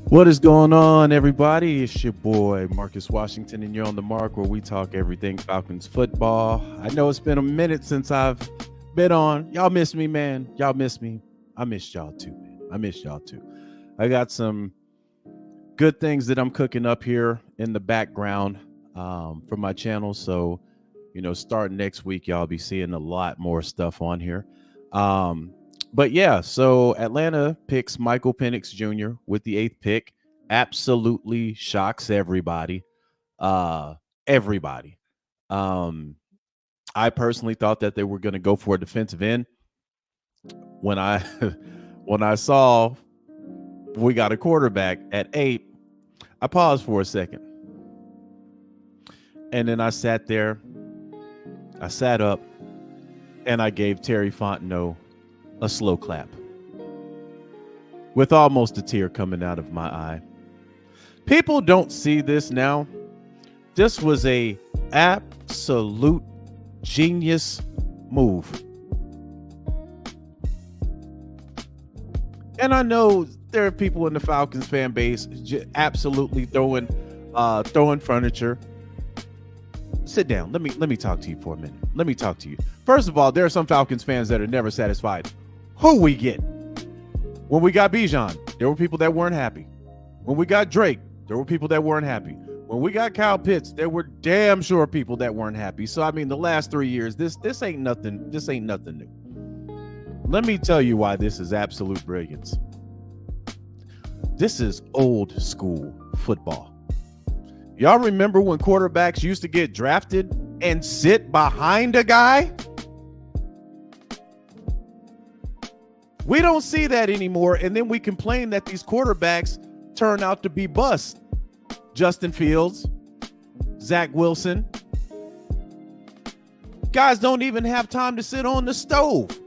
What is going on, everybody? It's your boy Marcus Washington, and you're on the mark, where we talk everything Falcons football. I know it's been a minute since I've been on. Y'all miss me, man. Y'all miss me. I missed y'all too, man. I missed y'all too. I got some good things that I'm cooking up here in the background for my channel. So, starting next week, y'all be seeing a lot more stuff on here. But yeah, so Atlanta picks Michael Penix Jr. with the 8th pick. Absolutely shocks everybody. Everybody. I personally thought that they were going to go for a defensive end. When I saw we got a quarterback at 8, I paused for a second. And then I sat there. I sat up and I gave Terry Fontenot a slow clap with almost a tear coming out of my eye. People don't see this now. This was a absolute genius move. And I know there are people in the Falcons fan base absolutely throwing furniture. Sit down. Let me talk to you for a minute. Let me talk to you. First of all, there are some Falcons fans that are never satisfied. Who we get? When we got Bijan, there were people that weren't happy. When we got Drake, there were people that weren't happy. When we got Kyle Pitts, there were damn sure people that weren't happy. So I mean, the last 3 years, this ain't nothing. This ain't nothing new. Let me tell you why this is absolute brilliance. This is old school football. Y'all remember when quarterbacks used to get drafted and sit behind a guy? We don't see that anymore, and then we complain that these quarterbacks turn out to be busts. Justin Fields, Zach Wilson. Guys don't even have time to sit on the stove.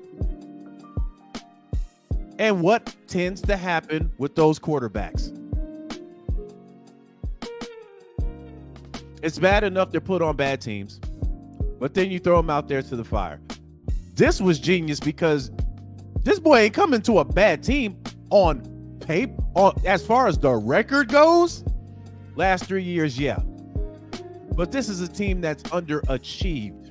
And what tends to happen with those quarterbacks? It's bad enough they're put on bad teams, but then you throw them out there to the fire. This was genius because this boy ain't coming to a bad team on paper. As far as the record goes, last 3 years, yeah. But this is a team that's underachieved.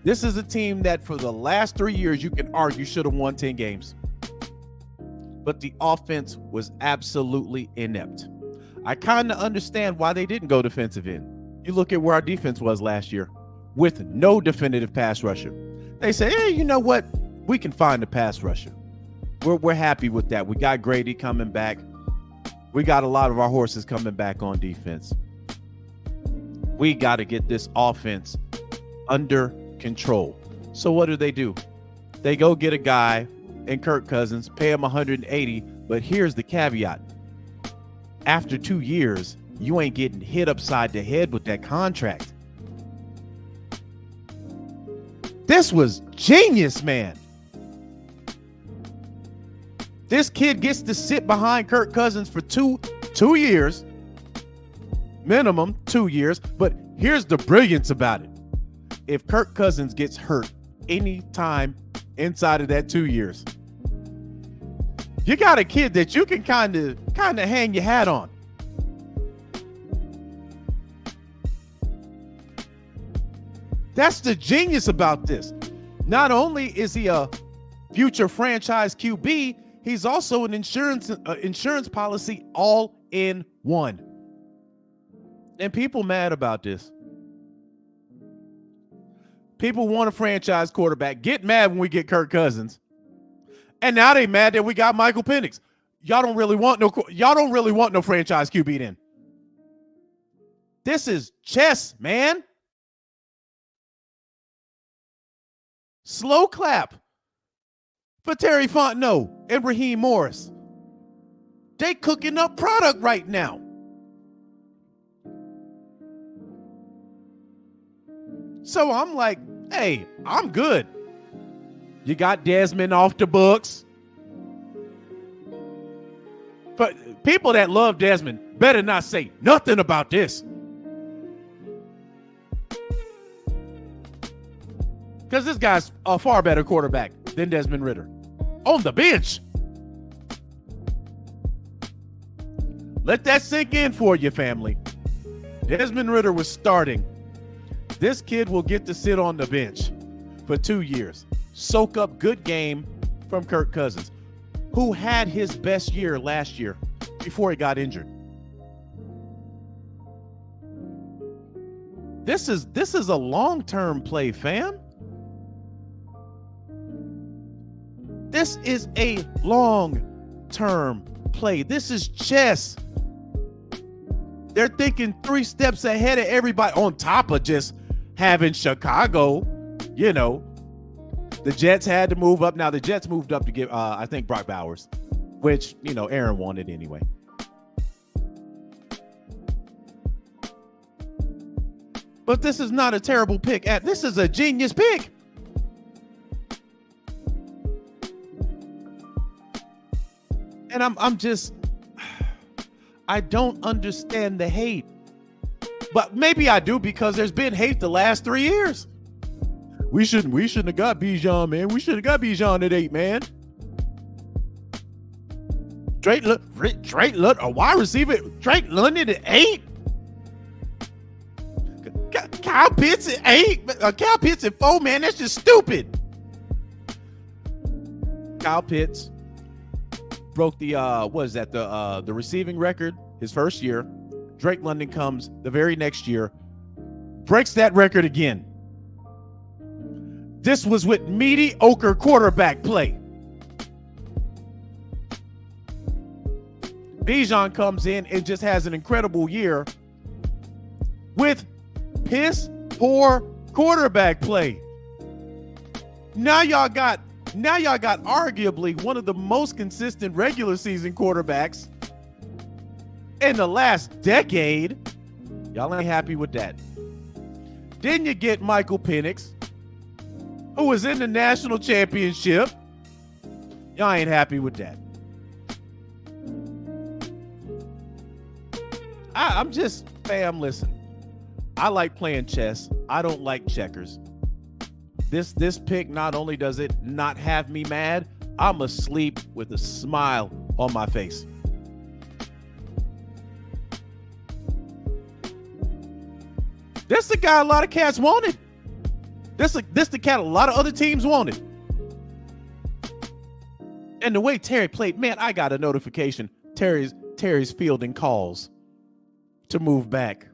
This is a team that for the last 3 years, you can argue should have won 10 games. But the offense was absolutely inept. I kind of understand why they didn't go defensive end. You look at where our defense was last year with no definitive pass rusher. They say, hey, you know what? We can find a pass rusher. We're happy with that. We got Grady coming back. We got a lot of our horses coming back on defense. We got to get this offense under control. So what do? They go get a guy in Kirk Cousins, pay him $180, but here's the caveat. After 2 years, you ain't getting hit upside the head with that contract. This was genius, man. This kid gets to sit behind Kirk Cousins for two years, minimum 2 years. But here's the brilliance about it. If Kirk Cousins gets hurt any time inside of that 2 years, you got a kid that you can kind of hang your hat on. That's the genius about this. Not only is he a future franchise QB, he's also an insurance policy all in one. And people mad about this. People want a franchise quarterback. Get mad when we get Kirk Cousins. And now they mad that we got Michael Penix. Y'all don't really want no franchise QB then. This is chess, man. Slow clap for Terry Fontenot and Raheem Morris. They cooking up product right now. So I'm like, hey, I'm good. You got Desmond off the books. But people that love Desmond better not say nothing about this. Because this guy's a far better quarterback than Desmond Ridder. On the bench. Let that sink in for you, family. Desmond Ridder was starting. This kid will get to sit on the bench for 2 years. Soak up good game from Kirk Cousins, who had his best year last year before he got injured. This is a long-term play, fam. This is a long-term play. This is chess. They're thinking 3 steps ahead of everybody on top of just having Chicago. You know, the Jets had to move up. Now the Jets moved up to give, I think, Brock Bowers, which, you know, Aaron wanted anyway. But this is not a terrible pick. This is a genius pick. And I'm just, I don't understand the hate. But maybe I do, because there's been hate the last 3 years. We shouldn't have got Bijan, man. We should have got Bijan at 8, man. Drake London, a wide receiver. Drake London at 8. Kyle Pitts at 8. Kyle Pitts at 4, man. That's just stupid. Kyle Pitts broke the the receiving record his first year. Drake London comes the very next year, breaks that record again. This was with mediocre quarterback play. Bijan comes in and just has an incredible year with piss poor quarterback play. Now y'all got Now y'all got arguably one of the most consistent regular season quarterbacks in the last decade. Y'all ain't happy with that. Then you get Michael Penix, who was in the national championship. Y'all ain't happy with that. I'm just, fam, listen. I like playing chess. I don't like checkers. This pick, not only does it not have me mad, I'm asleep with a smile on my face. This the guy a lot of cats wanted. This the cat a lot of other teams wanted. And the way Terry played, man, I got a notification. Terry's fielding calls to move back.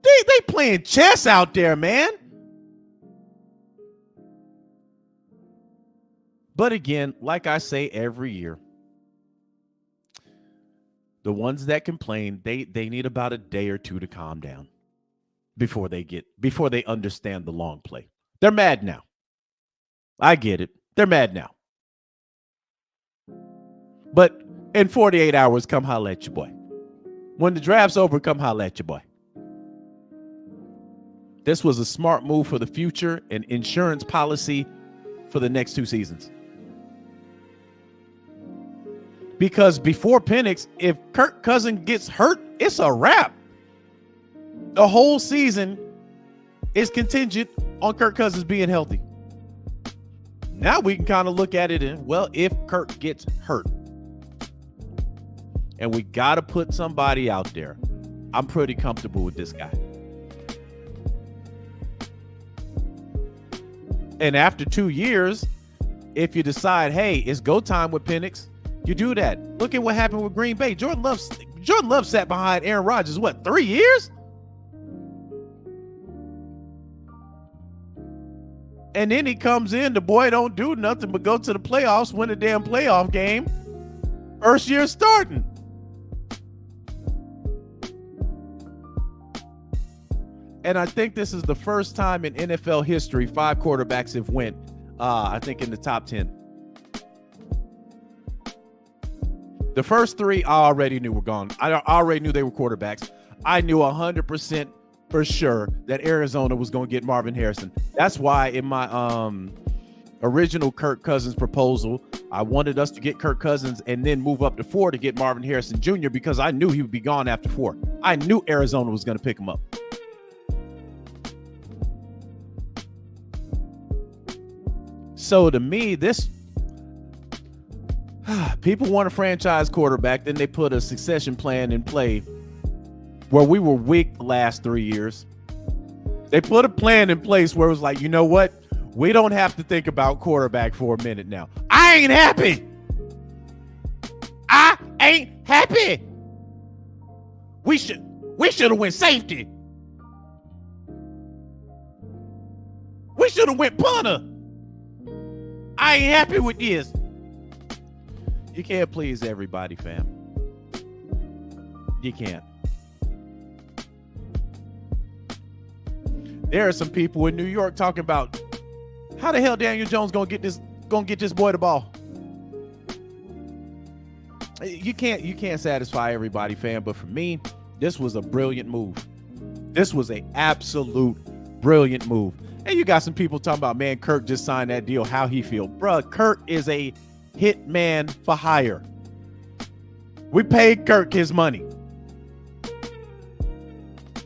They playing chess out there, man. But again, like I say every year, the ones that complain, they need about a day or two to calm down before they understand the long play. They're mad now. I get it. They're mad now. But in 48 hours, come holler at your boy. When the draft's over, come holler at your boy. This was a smart move for the future and insurance policy for the next 2 seasons. Because before Penix, if Kirk Cousins gets hurt, it's a wrap. The whole season is contingent on Kirk Cousins being healthy. Now we can kind of look at it and, well, if Kirk gets hurt, and we got to put somebody out there, I'm pretty comfortable with this guy. And after 2 years, if you decide, hey, it's go time with Penix, you do that. Look at what happened with Green Bay. Jordan Love sat behind Aaron Rodgers, 3 years? And then he comes in, the boy don't do nothing but go to the playoffs, win a damn playoff game. First year starting. And I think this is the first time in NFL history 5 quarterbacks have went, I think, in the top 10. The first 3 I already knew were gone. I already knew they were quarterbacks. I knew 100% for sure that Arizona was going to get Marvin Harrison. That's why in my original Kirk Cousins proposal, I wanted us to get Kirk Cousins and then move up to 4 to get Marvin Harrison Jr. because I knew he would be gone after 4. I knew Arizona was going to pick him up. So to me, this people want a franchise quarterback, then they put a succession plan in play where we were weak the last 3 years. They put a plan in place where it was like, you know what? We don't have to think about quarterback for a minute now. I ain't happy. I ain't happy. We should have went safety. We should have went punter. I ain't happy with this. You can't please everybody, fam. You can't. There are some people in New York talking about how the hell Daniel Jones gonna get this boy the ball. You can't satisfy everybody, fam. But for me, this was a brilliant move. This was an absolute brilliant move. And you got some people talking about, man, Kirk just signed that deal. How he feel? Bruh, Kirk is a hit man for hire. We paid Kirk his money.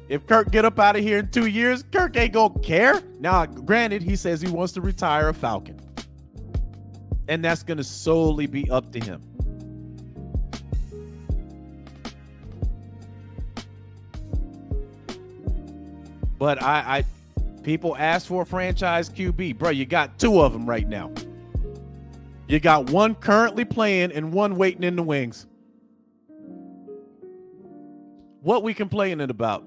If Kirk get up out of here in 2 years, Kirk ain't gonna care. Now, granted, he says he wants to retire a Falcon. And that's gonna solely be up to him. But people ask for a franchise QB. Bro, you got 2 of them right now. You got one currently playing and one waiting in the wings. What we complaining about?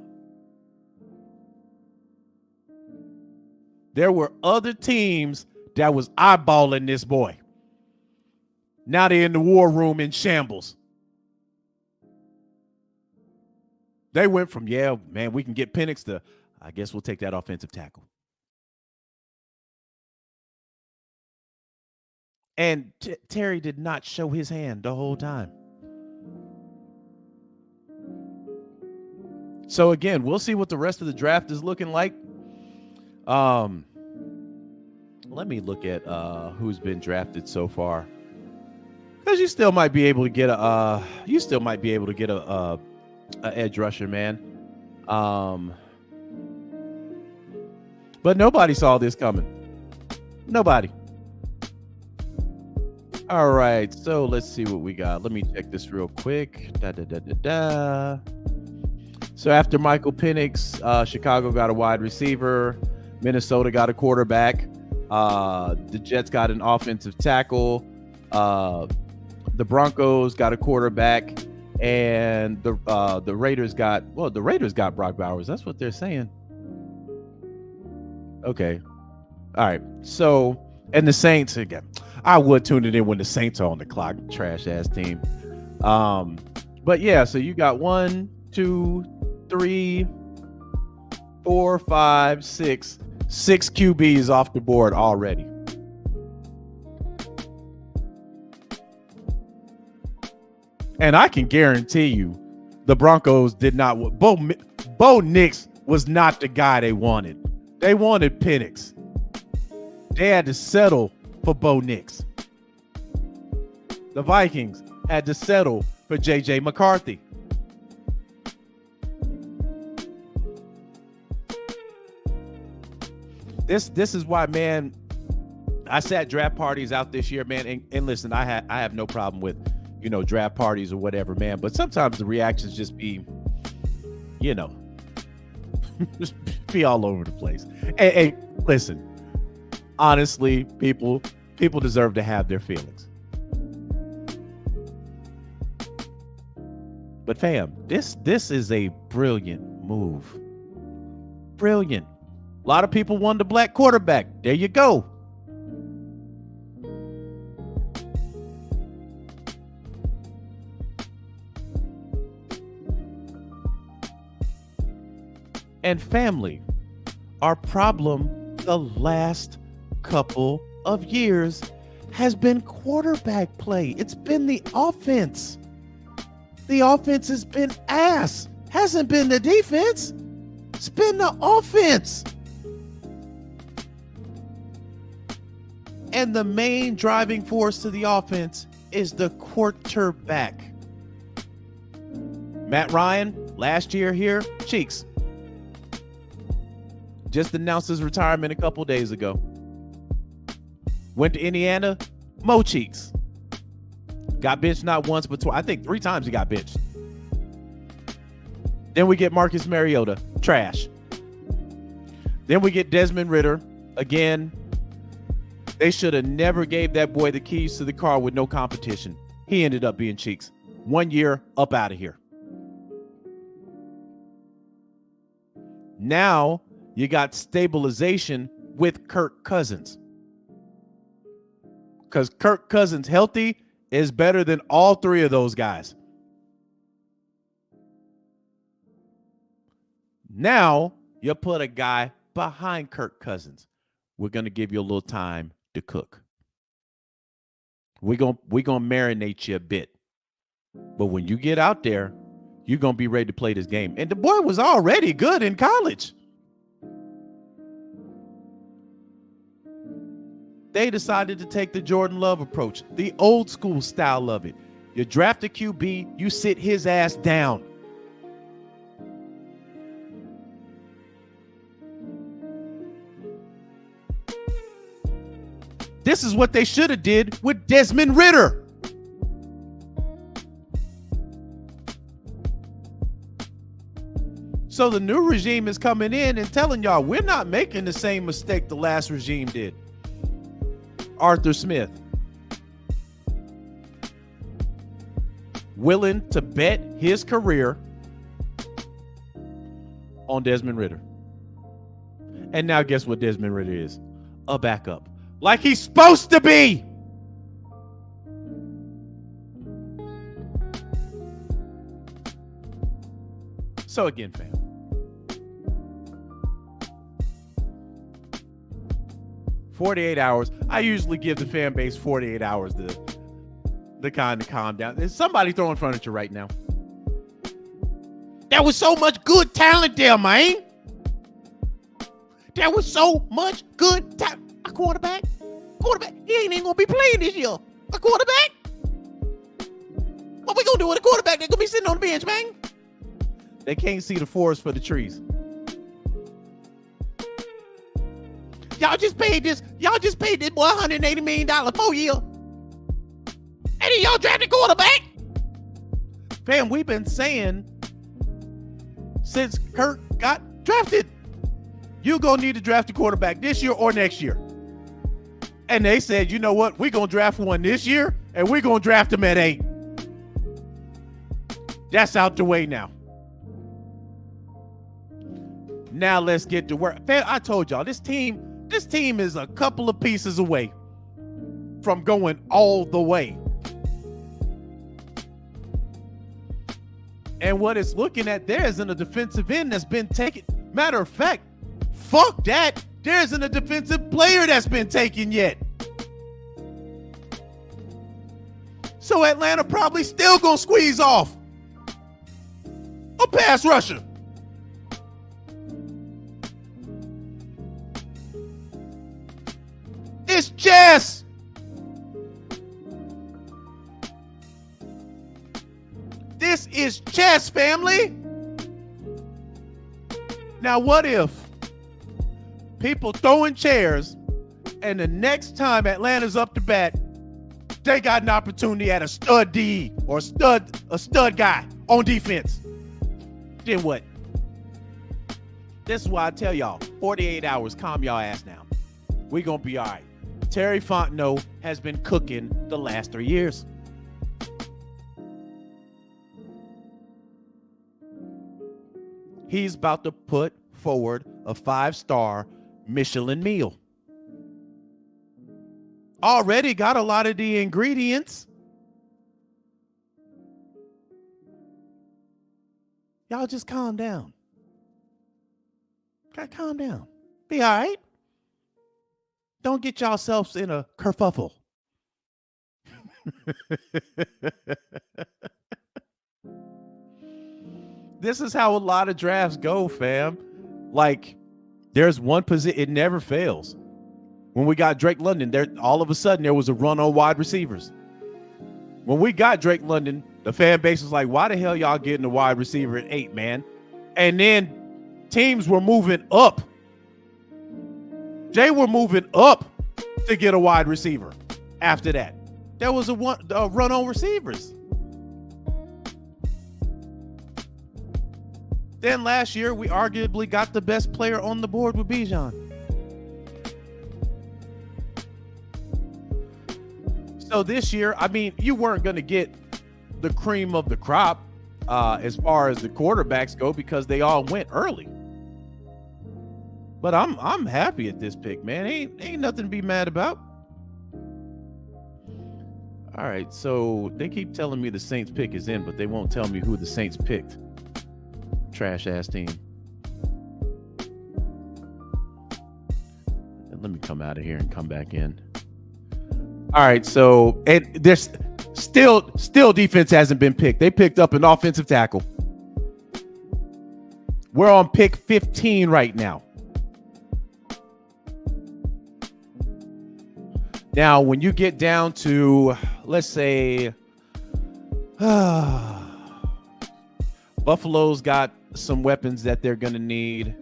There were other teams that was eyeballing this boy. Now they're in the war room in shambles. They went from, yeah, man, we can get Penix to, I guess we'll take that offensive tackle. And Terry did not show his hand the whole time. So again, we'll see what the rest of the draft is looking like. Let me look at who's been drafted so far, because you still might be able to get a edge rusher, man. But nobody saw this coming. Nobody. All right, so let's see what we got. Let me check this real quick. So after Michael Penix, Chicago got a wide receiver. Minnesota got a quarterback. The Jets got an offensive tackle. The Broncos got a quarterback, and the Raiders got Brock Bowers. That's what they're saying. Okay, all right. So, and the Saints again. I would tune it in when the Saints are on the clock. Trash ass team. But yeah. So you got 1, 2, 3, 4, 5, 6 QBs off the board already. And I can guarantee you the Broncos did not want Bo Nix was not the guy they wanted. They wanted Penix. They had to settle for Bo Nix. The Vikings had to settle for J.J. McCarthy. This is why, man, I sat draft parties out this year, man. And listen, I have no problem with, draft parties or whatever, man. But sometimes the reactions just be, just be all over the place. Hey, listen, honestly, people deserve to have their feelings. But fam, this is a brilliant move. Brilliant. A lot of people wanted a black quarterback. There you go. And family, our problem the last couple of years has been quarterback play. It's been the offense. The offense has been ass. Hasn't been the defense. It's been the offense. And the main driving force to the offense is the quarterback. Matt Ryan, last year here, Cheeks. Just announced his retirement a couple days ago. Went to Indiana, Mo Cheeks. Got benched not once, but twice. I think 3 times he got benched. Then we get Marcus Mariota, trash. Then we get Desmond Ridder, again. They should have never gave that boy the keys to the car with no competition. He ended up being Cheeks. 1 year, up out of here. Now you got stabilization with Kirk Cousins. Because Kirk Cousins healthy is better than all 3 of those guys. Now you put a guy behind Kirk Cousins. We're going to give you a little time to cook. We're going to marinate you a bit. But when you get out there, you're going to be ready to play this game. And the boy was already good in college. They decided to take the Jordan Love approach, the old school style of it. You draft a QB, you sit his ass down. This is what they should have did with Desmond Ridder. So the new regime is coming in and telling y'all, we're not making the same mistake the last regime did. Arthur Smith. Willing to bet his career on Desmond Ridder. And now guess what Desmond Ridder is? A backup. Like he's supposed to be. So again, fam, 48 hours. I usually give the fan base 48 hours to kind of calm down. There's somebody throwing furniture right now. There was so much good talent there, man. There was so much good talent. A quarterback? He ain't even going to be playing this year. A quarterback? What we going to do with a quarterback? They're going to be sitting on the bench, man. They can't see the forest for the trees. Y'all just paid this boy $180 million 4 years. And then y'all drafted quarterback. Fam, we've been saying since Kirk got drafted, you're going to need to draft a quarterback this year or next year. And they said, you know what? We're going to draft one this year, and we're going to draft him at 8. That's out the way now. Now let's get to work. Fam, I told y'all, this team is a couple of pieces away from going all the way. And what it's looking at there isn't a defensive end that's been taken. Matter of fact, fuck that. There isn't a defensive player that's been taken yet. So Atlanta probably still gonna squeeze off a pass rusher. It's chess. This is chess, family. Now, what if people throwing chairs and the next time Atlanta's up to bat, they got an opportunity at a stud D or a stud guy on defense? Then what? This is why I tell y'all, 48 hours, calm y'all ass down. We're going to be all right. Terry Fontenot has been cooking the last 3 years. He's about to put forward a 5-star Michelin meal. Already got a lot of the ingredients. Y'all just calm down. Gotta calm down. Be all right. Don't get yourselves in a kerfuffle. This is how a lot of drafts go, fam. Like, there's one position, it never fails. When we got Drake London, there all of a sudden there was a run on wide receivers. When we got Drake London, the fan base was like, why the hell y'all getting a wide receiver at 8, man? And then teams were moving up. They were moving up to get a wide receiver after that. There was a run on receivers. Then last year, we arguably got the best player on the board with Bijan. So this year, I mean, you weren't going to get the cream of the crop as far as the quarterbacks go because they all went early. But I'm happy at this pick, man. Ain't nothing to be mad about. All right, so they keep telling me the Saints pick is in, but they won't tell me who the Saints picked. Trash ass team. And let me come out of here and come back in. All right, so there's still defense hasn't been picked. They picked up an offensive tackle. We're on pick 15 right now. Now, when you get down to, let's say, Buffalo's got some weapons that they're going to need.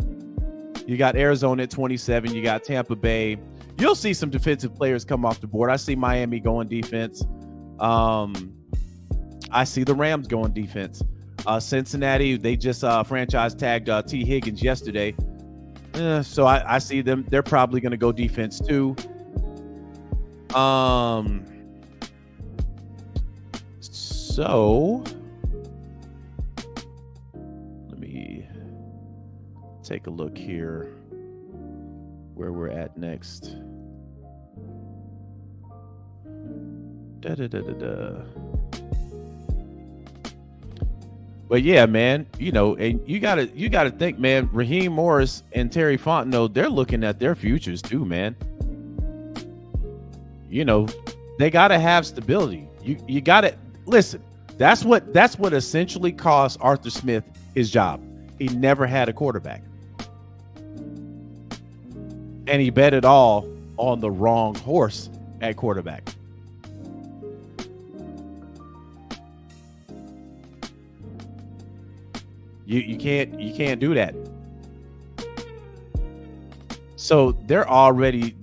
You got Arizona at 27. You got Tampa Bay. You'll see some defensive players come off the board. I see Miami going defense. I see the Rams going defense. Cincinnati, they just franchise tagged T. Higgins yesterday. So I see them. They're probably going to go defense too. So let me take a look here where we're at next. But yeah, man, you know, and you gotta think, man, Raheem Morris and Terry Fontenot, they're looking at their futures too, man. you know, they got to have stability. You got to listen. That's what essentially cost Arthur Smith his job. He never had a quarterback, and he bet it all on the wrong horse at quarterback. You can't do that. So they're already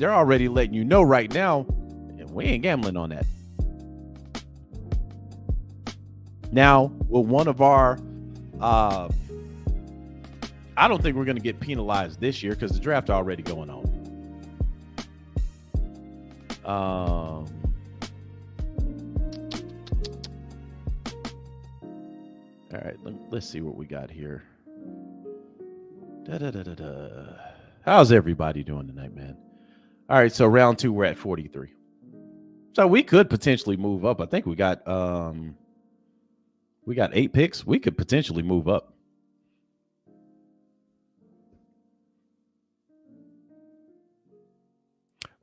letting you know right now, we ain't gambling on that. Now, with one of our, I don't think we're going to get penalized this year because the draft already going on. All right, let's see what we got here. How's everybody doing tonight, man? All right, so round 2, we're at 43. So we could potentially move up. I think we got 8 picks. We could potentially move up.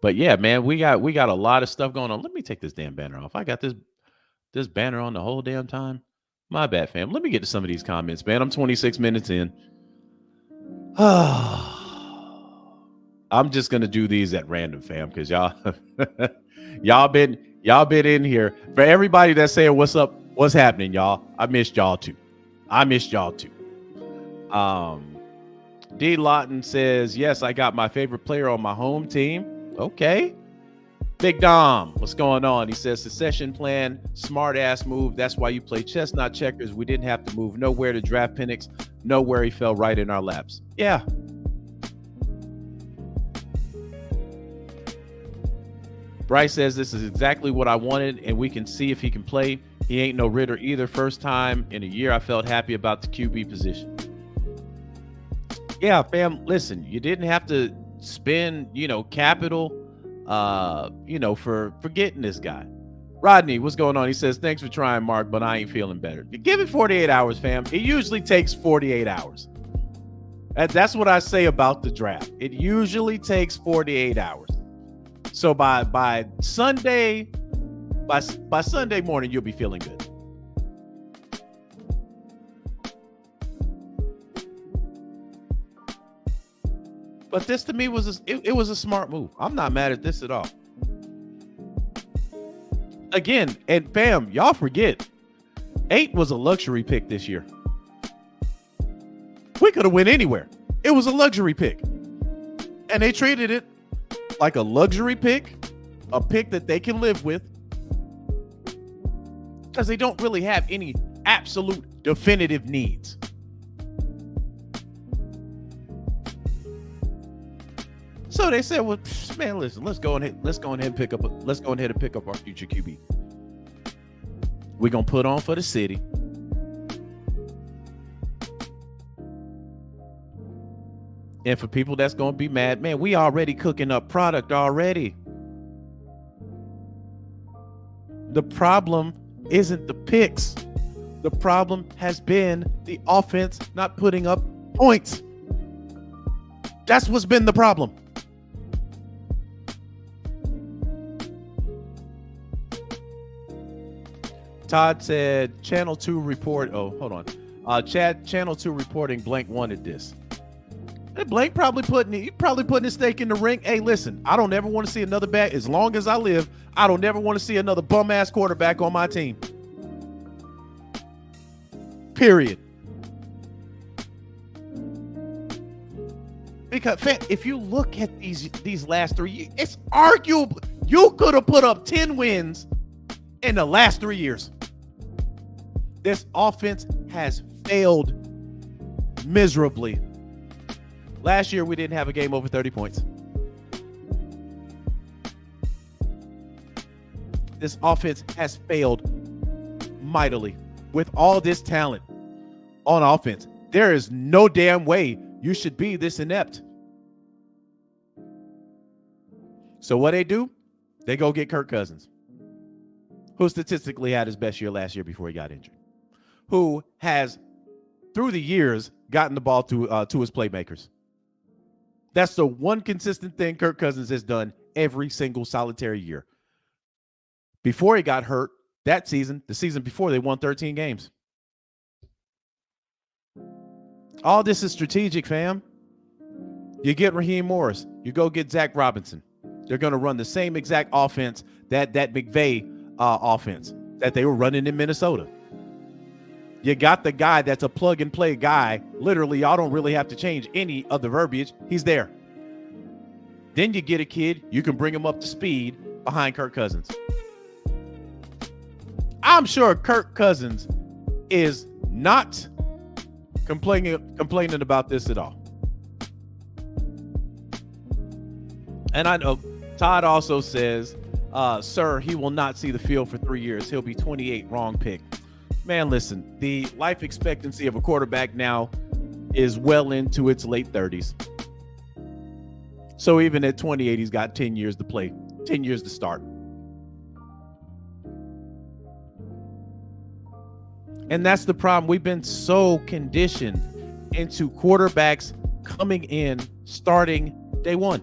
But yeah, man, we got a lot of stuff going on. Let me take this damn banner off. I got this banner on the whole damn time. My bad, fam. Let me get to some of these comments, man. I'm 26 minutes in. I'm just gonna do these at random, fam, because y'all been in here. For everybody that's saying what's up, what's happening, y'all. I missed y'all too. D. Lawton says, yes, I got my favorite player on my home team. Okay. Big Dom, what's going on? He says, succession plan, smart ass move. That's why you play chess, not checkers. We didn't have to move nowhere to draft Penix. Nowhere, he fell right in our laps. Yeah. Bryce says, this is exactly what I wanted, and we can see if he can play. He ain't no Ritter either. First time in a year I felt happy about the QB position. Yeah, fam, listen, you didn't have to spend, capital, for getting this guy. Rodney, what's going on? He says, thanks for trying, Mark, but I ain't feeling better. Give it 48 hours, fam. It usually takes 48 hours. That's what I say about the draft. It usually takes 48 hours. So by Sunday morning, you'll be feeling good. But this to me was a smart move. I'm not mad at this at all. Again, and fam, y'all forget, 8 was a luxury pick this year. We could have went anywhere. It was a luxury pick. And they treated it like a luxury pick, a pick that they can live with, because they don't really have any absolute definitive needs. So they said, well, man, listen, let's go ahead and pick up our future QB. We're gonna put on for the city. And for people that's gonna be mad, man, we already cooking up product already. The problem isn't the picks. The problem has been the offense not putting up points. That's what's been the problem. Todd said, Channel 2 report. Oh, hold on. Channel 2 reporting Blank wanted this. And Blank probably putting his stake in the ring. Hey, listen, I don't ever want to see another back. As long as I live, I don't ever want to see another bum-ass quarterback on my team. Period. Because if you look at these last 3 years, it's arguable. You could have put up 10 wins in the last 3 years. This offense has failed miserably. Last year, we didn't have a game over 30 points. This offense has failed mightily. With all this talent on offense, there is no damn way you should be this inept. So what they do? They go get Kirk Cousins, who statistically had his best year last year before he got injured, who has, through the years, gotten the ball to his playmakers. That's the one consistent thing Kirk Cousins has done every single solitary year. Before he got hurt that season, the season before, they won 13 games. All this is strategic, fam. You get Raheem Morris. You go get Zach Robinson. They're going to run the same exact offense that McVay offense that they were running in Minnesota. You got the guy that's a plug-and-play guy. Literally, y'all don't really have to change any of the verbiage. He's there. Then you get a kid. You can bring him up to speed behind Kirk Cousins. I'm sure Kirk Cousins is not complaining about this at all. And I know Todd also says, sir, he will not see the field for 3 years. He'll be 28. Wrong pick. Man, listen, the life expectancy of a quarterback now is well into its late 30s. So even at 28, he's got 10 years to play, 10 years to start. And that's the problem. We've been so conditioned into quarterbacks coming in, starting day one.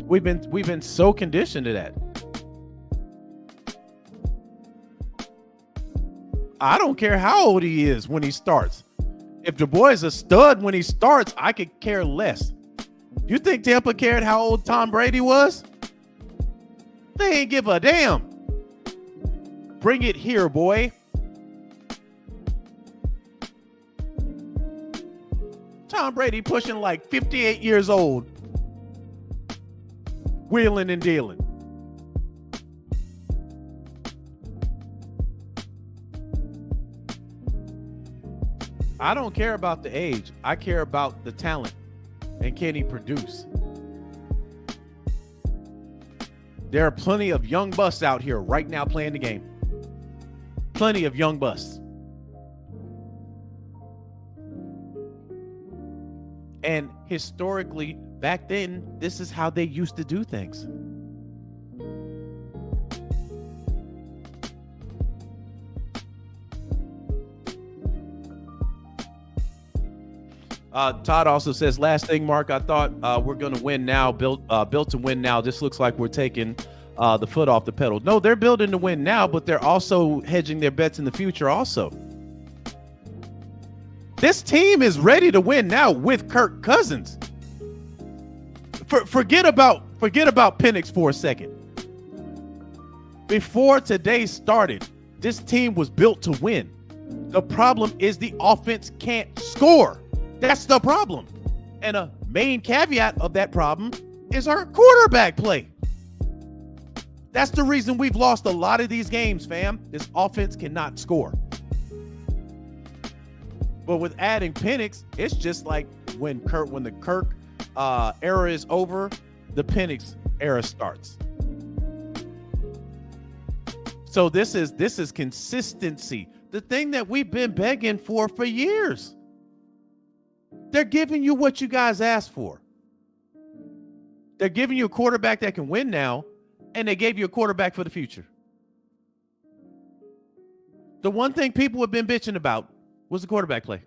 We've been so conditioned to that. I don't care how old he is when he starts. If the boy's a stud when he starts, I could care less. You think Tampa cared how old Tom Brady was? They ain't give a damn. Bring it here, boy. Tom Brady pushing like 58 years old. Wheeling and dealing. I don't care about the age. I care about the talent. And can he produce? There are plenty of young busts out here right now playing the game. Plenty of young busts. And historically, back then, this is how they used to do things. Todd also says, last thing, Mark, I thought we're going to win now, built to win now. This looks like we're taking the foot off the pedal. No, they're building to win now, but they're also hedging their bets in the future also. This team is ready to win now with Kirk Cousins. Forget about Penix for a second. Before today started, this team was built to win. The problem is the offense can't score. That's the problem. And a main caveat of that problem is our quarterback play. That's the reason we've lost a lot of these games, fam. This offense cannot score. But with adding Penix, it's just like when the Kirk era is over, the Penix era starts. So this is consistency. The thing that we've been begging for years. They're giving you what you guys asked for. They're giving you a quarterback that can win now, and they gave you a quarterback for the future. The one thing people have been bitching about was the quarterback play.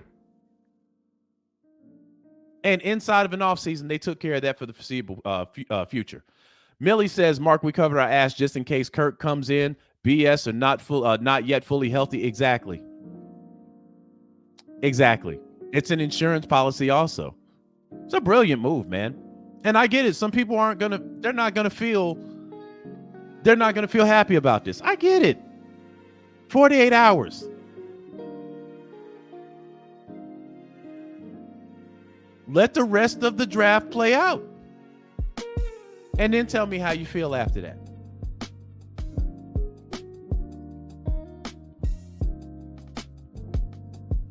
And inside of an offseason, they took care of that for the foreseeable future. Millie says, Mark, we covered our ass just in case Kirk comes in, BS or not yet fully healthy. Exactly. It's an insurance policy also. It's a brilliant move, man. And I get it. Some people they're not gonna feel happy about this. I get it. 48 hours. Let the rest of the draft play out. And then tell me how you feel after that.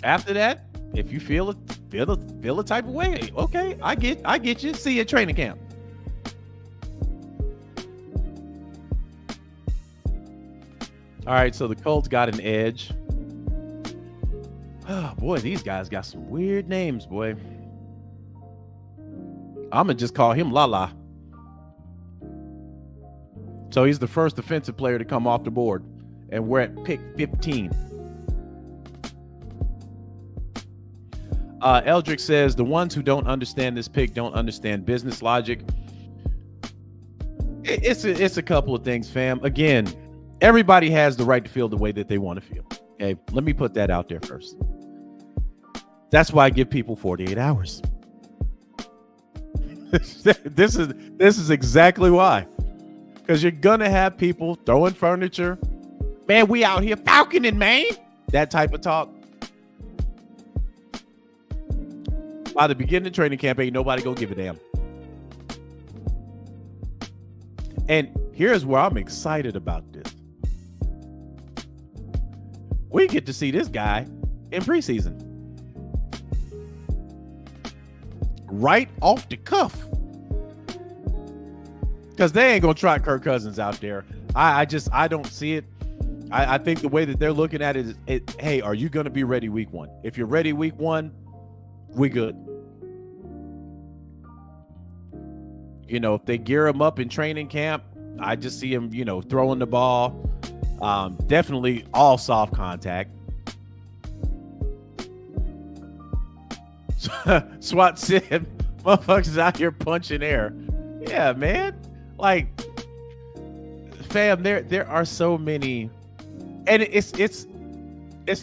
After that, if you feel a type of way, okay, I get you. See you at training camp. All right, so the Colts got an edge. Oh boy, these guys got some weird names, boy. I'm gonna just call him Lala. So he's the first defensive player to come off the board, and we're at pick 15. Eldrick says, the ones who don't understand this pick don't understand business logic. It's a couple of things, fam. Again, everybody has the right to feel the way that they want to feel. Okay, let me put that out there first. That's why I give people 48 hours. This is exactly why. Because you're gonna have people throwing furniture. Man, we out here falconing, man. That type of talk. By the beginning of training camp, ain't nobody gonna give a damn. And here's where I'm excited about this. We get to see this guy in preseason. Right off the cuff. Because they ain't going to try Kirk Cousins out there. I don't see it. I think the way that they're looking at it is, hey, are you going to be ready week one? If you're ready week one, we good. You know, if they gear him up in training camp, I just see him, throwing the ball. Definitely all soft contact. SWAT said, motherfuckers out here punching air. Yeah, man. Like, fam, there are so many, and it's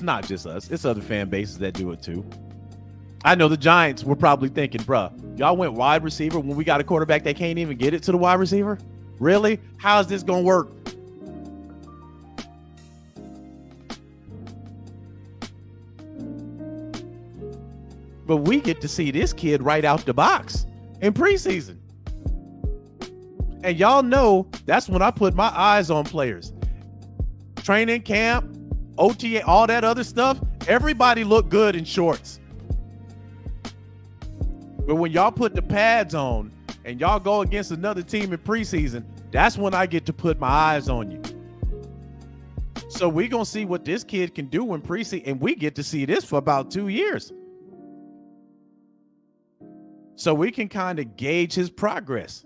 not just us. It's other fan bases that do it too. I know the Giants were probably thinking, bruh, y'all went wide receiver when we got a quarterback that can't even get it to the wide receiver? Really? How is this going to work? But we get to see this kid right out the box in preseason. And y'all know that's when I put my eyes on players. Training camp, OTA, all that other stuff, everybody looked good in shorts. But when y'all put the pads on and y'all go against another team in preseason, that's when I get to put my eyes on you. So we're going to see what this kid can do in preseason, and we get to see this for about 2 years. So we can kind of gauge his progress.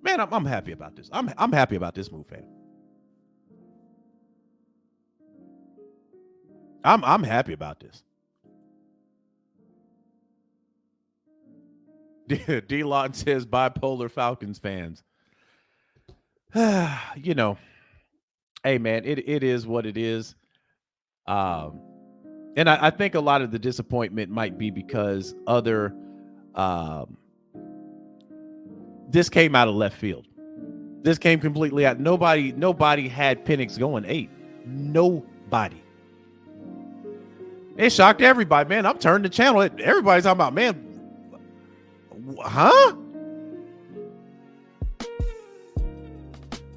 Man, I'm happy about this. I'm happy about this move, fam. I'm happy about this. D-Lawton says bipolar Falcons fans. Hey man, it is what it is. And I think a lot of the disappointment might be because this came out of left field. This came completely out. Nobody had Penix going 8. Nobody. It shocked everybody, man. I'm turning the channel. Everybody's talking about, man, huh?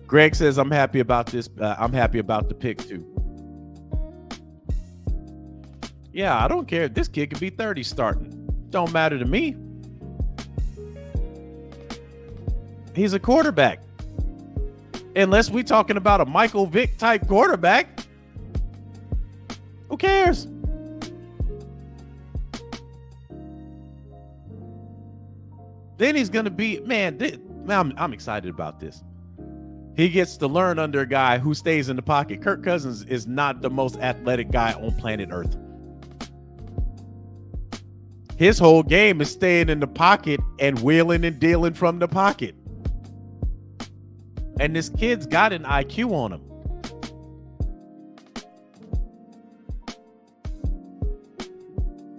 Greg says, I'm happy about this. I'm happy about the pick too. Yeah, I don't care. This kid could be 30 starting. Don't matter to me. He's a quarterback. Unless we're talking about a Michael Vick type quarterback. Who cares? Then he's going to be, man, I'm excited about this. He gets to learn under a guy who stays in the pocket. Kirk Cousins is not the most athletic guy on planet Earth. His whole game is staying in the pocket and wheeling and dealing from the pocket. And this kid's got an IQ on him.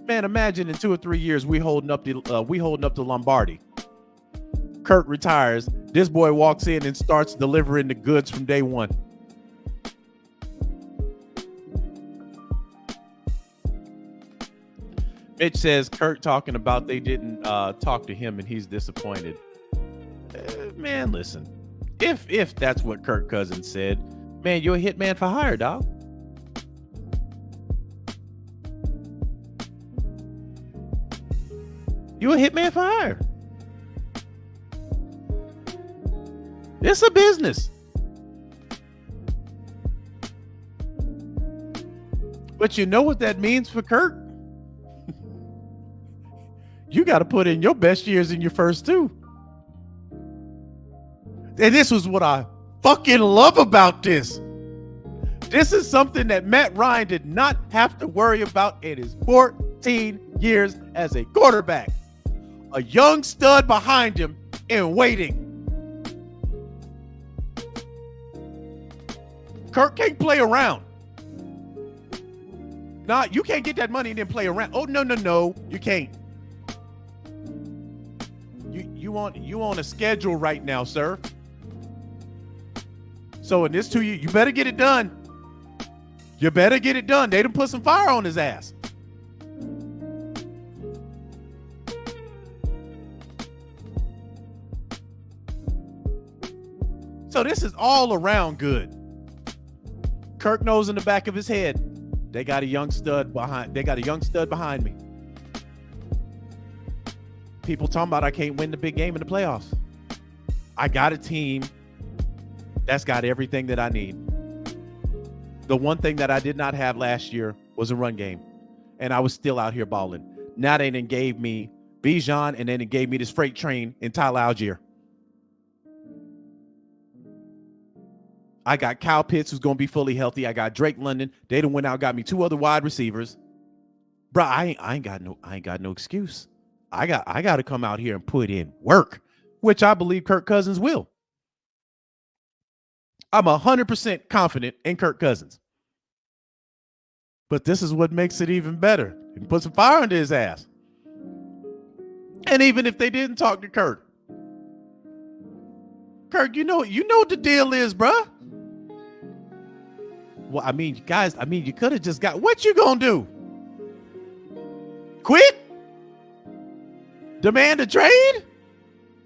Man, imagine in 2 or 3 years we holding up the Lombardi. Kirk retires. This boy walks in and starts delivering the goods from day one. Mitch says Kirk talking about they didn't talk to him and he's disappointed. Man, listen. If that's what Kirk Cousins said, man, you're a hitman for hire, dog. You a hitman for hire. It's a business. But you know what that means for Kirk? You got to put in your best years in your first 2. And this was what I fucking love about this. This is something that Matt Ryan did not have to worry about in his 14 years as a quarterback. A young stud behind him and waiting. Kirk can't play around. Nah, you can't get that money and then play around. Oh, no. You can't. You on a schedule right now, sir. So in this 2 years, you better get it done. You better get it done. They done put some fire on his ass. So this is all around good. Kirk knows in the back of his head, they got a young stud behind. They got a young stud behind me. People talking about I can't win the big game in the playoffs. I got a team that's got everything that I need. The one thing that I did not have last year was a run game, and I was still out here balling. Now they done gave me Bijan, and then it gave me this freight train in Tyler Algier. I got Kyle Pitts, who's going to be fully healthy. I got Drake London. They done went out, got me 2 other wide receivers. Bro, I ain't got no excuse. I got to come out here and put in work, which I believe Kirk Cousins will. I'm 100% confident in Kirk Cousins. But this is what makes it even better. You can put some fire under his ass. And even if they didn't talk to Kirk, you know what the deal is, bruh. Well, I mean, guys, you could have just got, what you gonna do? Quit? Demand a trade?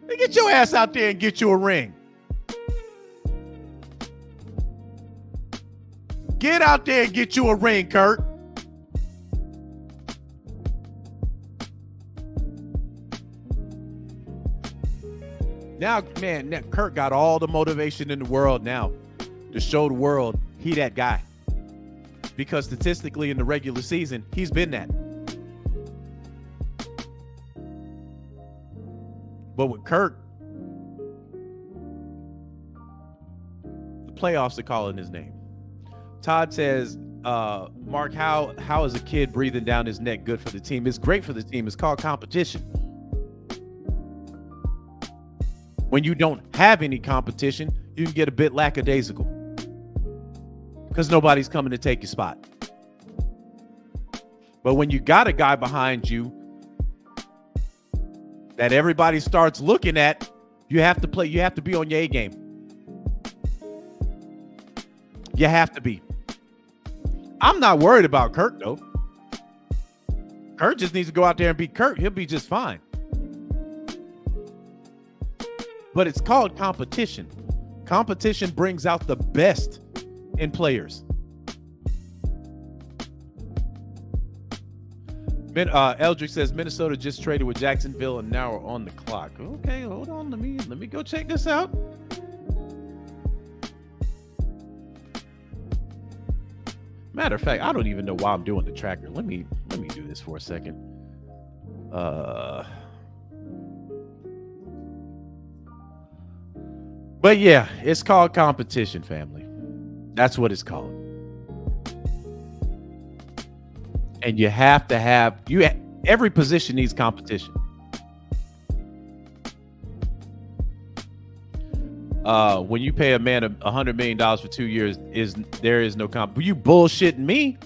Then get your ass out there and get you a ring. Get out there and get you a ring, Kirk. Now, man, Kirk got all the motivation in the world now to show the world he that guy. Because statistically in the regular season, he's been that. But with Kirk, the playoffs are calling his name. Todd says, Mark, how is a kid breathing down his neck good for the team? It's great for the team. It's called competition. When you don't have any competition, you can get a bit lackadaisical because nobody's coming to take your spot. But when you got a guy behind you that everybody starts looking at, you have to play. You have to be on your A game. You have to be. I'm not worried about Kirk, though. Kirk just needs to go out there and beat Kirk. He'll be just fine. But it's called competition. Competition brings out the best in players. Eldrick says Minnesota just traded with Jacksonville and now are on the clock. Okay, hold on. Let me go check this out. Matter of fact, I don't even know why I'm doing the tracker. Let me do this for a second. But yeah, it's called competition, family. That's what it's called. And you have to have every position needs competition. When you pay a man $100 million for 2 years, there is no you bullshitting me.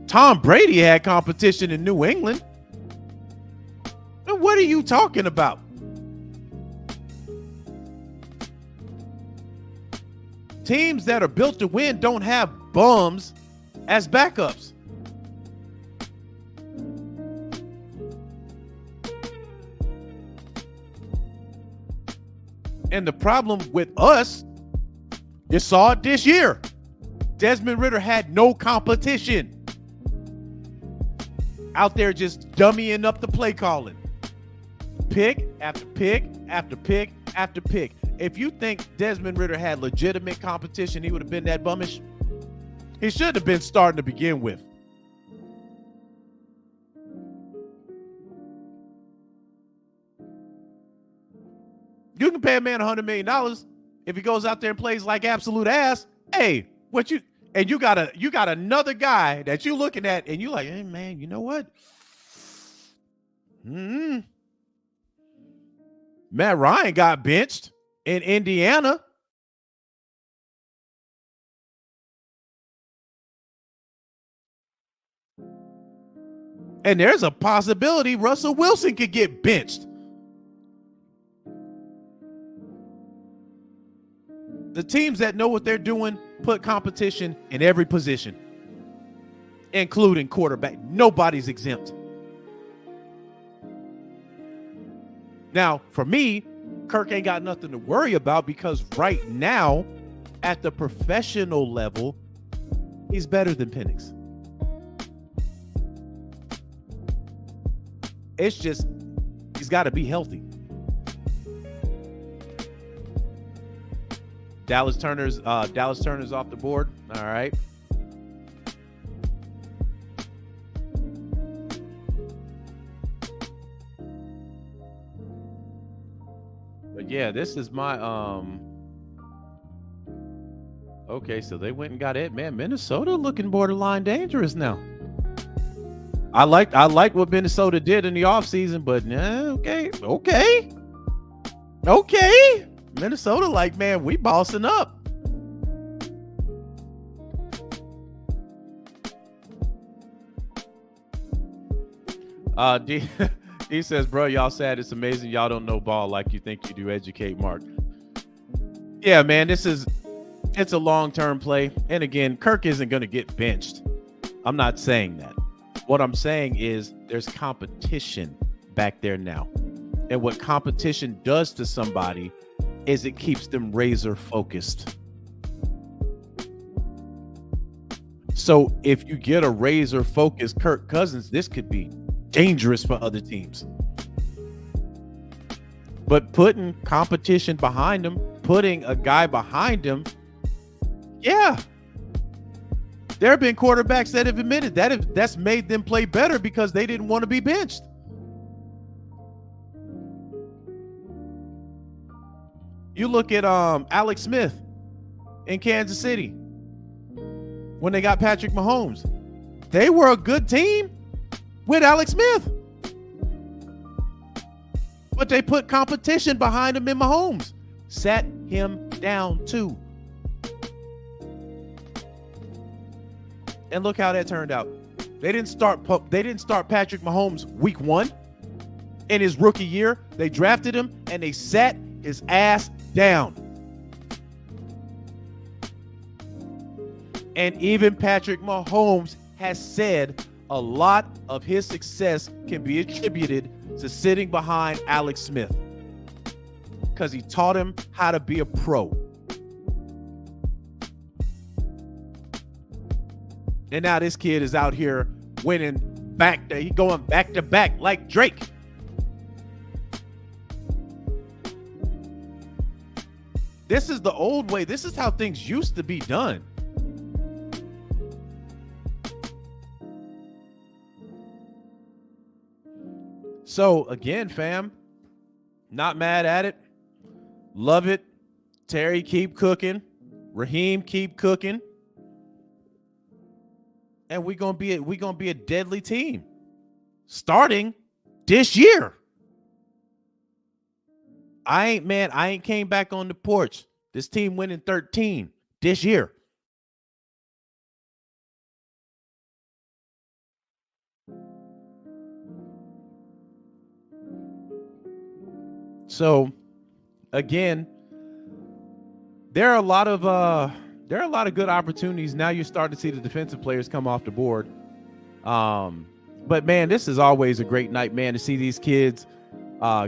Tom Brady had competition in New England. And what are you talking about? Teams that are built to win don't have bums as backups. And the problem with us, you saw it this year. Desmond Ridder had no competition. Out there just dummying up the play calling. Pick after pick after pick after pick. If you think Desmond Ridder had legitimate competition, he would have been that bummish. He should have been starting to begin with. You can pay a man $100 million if he goes out there and plays like absolute ass. Hey, you got another guy that you looking at and you like, hey man, you know what? Matt Ryan got benched in Indiana. And there's a possibility Russell Wilson could get benched. The teams that know what they're doing put competition in every position, including quarterback. Nobody's exempt. Now, for me, Kirk ain't got nothing to worry about because right now, at the professional level, he's better than Penix. It's just he's got to be healthy. Dallas Turner's off the board. All right. But yeah, this is my okay, so they went and got it. Man, Minnesota looking borderline dangerous now. I like what Minnesota did in the offseason, but okay. Minnesota, like, man, we bossing up. D says, bro, y'all sad. It's amazing y'all don't know ball like you think you do. Educate Mark. Yeah, man, it's a long-term play. And again, Kirk isn't going to get benched. I'm not saying that. What I'm saying is there's competition back there now. And what competition does to somebody is it keeps them razor focused. So if you get a razor focused Kirk Cousins, this could be dangerous for other teams. But putting competition behind him, putting a guy behind him, yeah. There have been quarterbacks that have admitted that's made them play better because they didn't want to be benched. You look at Alex Smith in Kansas City when they got Patrick Mahomes. They were a good team with Alex Smith. But they put competition behind him in Mahomes. Sat him down too. And look how that turned out. They didn't start Patrick Mahomes week 1 in his rookie year. They drafted him and they sat his ass down. And even Patrick Mahomes has said a lot of his success can be attributed to sitting behind Alex Smith because he taught him how to be a pro. And now this kid is out here winning he's going back to back like Drake. This is the old way. This is how things used to be done. So again, fam, not mad at it. Love it. Terry, keep cooking. Raheem, keep cooking. And we're gonna be a deadly team starting this year. I ain't came back on the porch. This team winning 13 this year. So again, there are a lot of good opportunities. Now you're starting to see the defensive players come off the board. But man, this is always a great night, man, to see these kids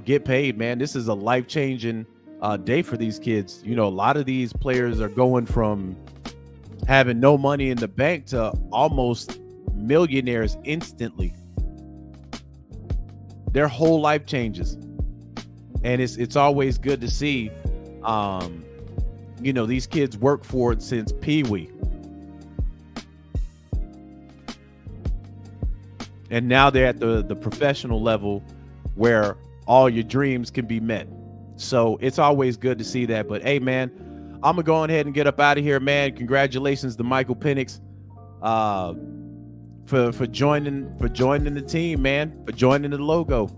get paid, man. This is a life-changing day for these kids. You know, a lot of these players are going from having no money in the bank to almost millionaires instantly. Their whole life changes. And it's always good to see, you know, these kids work for it since Pee-wee. And now they're at the professional level where all your dreams can be met. So it's always good to see that. But hey, man, I'm gonna go ahead and get up out of here, man. Congratulations to Michael Penix for joining the team, man, for joining the logo.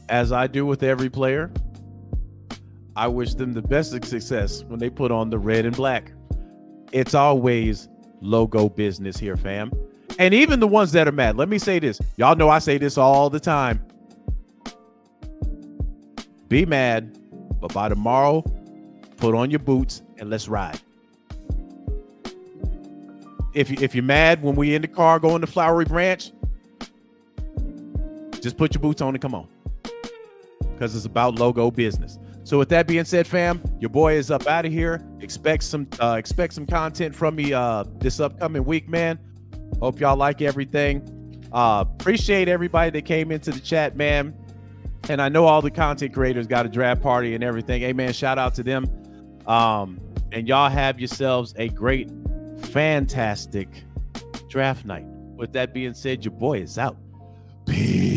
As I do with every player, I wish them the best of success when they put on the red and black. It's always logo business here, fam. And even the ones that are mad, let me say this. Y'all know I say this all the time. Be mad, but by tomorrow, put on your boots and let's ride. If you're mad when we in the car going to Flowery Branch, just put your boots on and come on. Because it's about logo business. So with that being said, fam, your boy is up out of here. Expect some content from me this upcoming week, man. Hope y'all like everything. Appreciate everybody that came into the chat, man. And I know all the content creators got a draft party and everything. Hey, man, shout out to them. And y'all have yourselves a great, fantastic draft night. With that being said, your boy is out. Peace.